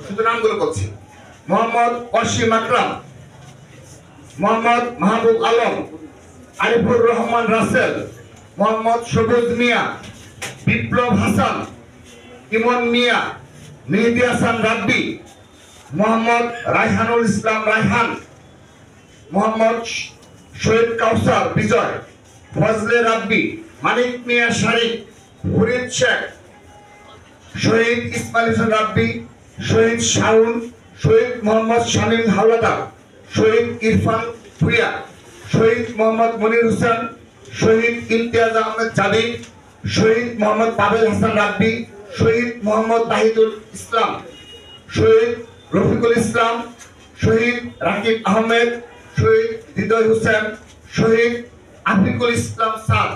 শুধু নামগুলো বলছি। মোহাম্মদ ওয়াসিম আকরাম, মোহাম্মদ মাহবুব আলম, আরিফুর রহমান রাসেল, মোহাম্মদ সবুজ মিয়া, বিপ্লব হাসান, ইমন মিয়া, মেহেদি হাসান রাব্বি, মোহাম্মদ রায়হানুল ইসলাম রায়হান, মোহাম্মদ শহীদ কাউসার বিজয়, ফজলে রাব্বি, মানিক মিয়া শারিক, ফরিদ শেখ, শহীদ ইসমাইল হোসেন রাব্বি, শহীদ শাহুন, শহীদ মোহাম্মদ শামীম হাওলাদার, শহীদ ইরফান ভুইয়া, শহীদ মোহাম্মদ মনির হোসেন, শহীদ ইমতিয়াজ আহমেদ জাবির, শহীদ মোহাম্মদ পাবেল হাসান রাব্বি, শহীদ মোহাম্মদ তাহিদুল ইসলাম, শহীদ রফিকুল ইসলাম, শহীদ রাকিব আহমেদ, শহীদ হৃদয় হোসেন, শহীদ আফিকুল ইসলাম সাদ,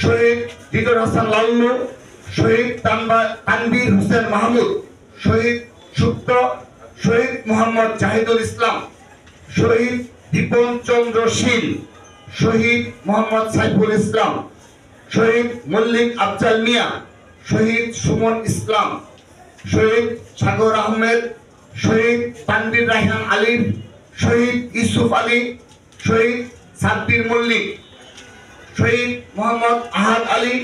শহীদ দিদর হাসান লাল্লু, শহীদ তানভীর হোসেন মাহমুদ, শহীদ সুপ্ত, শহীদ মোহাম্মদ জাহিদুল ইসলাম, শহীদ দীপন চন্দ্র শীল, শহীদ মোহাম্মদ সাইফুল ইসলাম, শহীদ মল্লিক আফজাল মিয়া, শহীদ সুমন ইসলাম, শহীদ সাগর আহমেদ, শহীদ তানভীর রায়হান আলিফ, শহীদ ইউসুফ আলী, শহীদ সাব্বির মল্লিক, শহীদ মোহাম্মদ আহাদ আলী,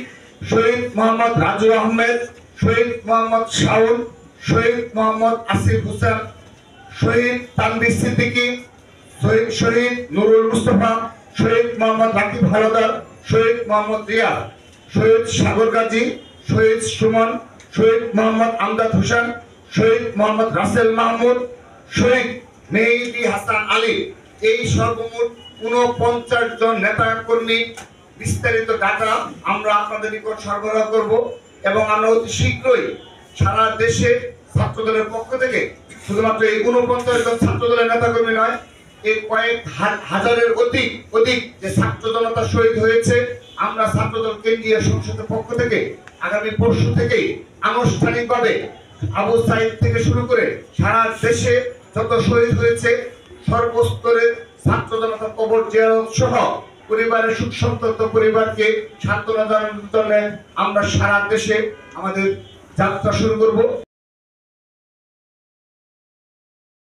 শহীদ মোহাম্মদ রাজু আহমেদ, শহীদ মোহাম্মদ শাহুন, শহীদ মোহাম্মদ আসিফ হোসেন, শহীদ তানভীর সিদ্দিকী, শহীদ নুরুল মুস্তফা, শহীদ মোহাম্মদ রাকিব হাওলাদার, শহীদ মোহাম্মদ রিয়া, শহীদ সাগর গাজী, শহীদ সুমন, শহীদ মোহাম্মদ আমজাদ হোসেন, শহীদ মোহাম্মদ রাসেল মাহমুদ, শহীদ মেহেদি হাসান আলী। এই সর্বমোট ৪৯ জন নেতা কর্মী বিস্তারিত ডাটা আমরা আপনাদের নিকট সরবরাহ করব এবং আমরা অতি শীঘ্রই সারা দেশে ছাত্রদলের পক্ষ থেকে শুধুমাত্র এই ৪৯ জন ছাত্রদলের নেতা কর্মী নয়, এই কয়েক হাজারের অধিক যে ছাত্র জনতা শহীদ হয়েছে, আমরা ছাত্রদল কেন্দ্রীয় সংসদের পক্ষ থেকে আগামী পরশু থেকেই আনুষ্ঠানিকভাবে আবু সাইদ থেকে শুরু করে সারা দেশে যত শহীদ হয়েছে সর্বস্তরের ছাত্র জনতা কবর জিয়ারত সহ পরিবারের সুখ সন্তপ্ত পরিবারকে সান্ত্বনা দেওয়ার জন্য আমরা সারা দেশে আমাদের যাত্রা শুরু করব।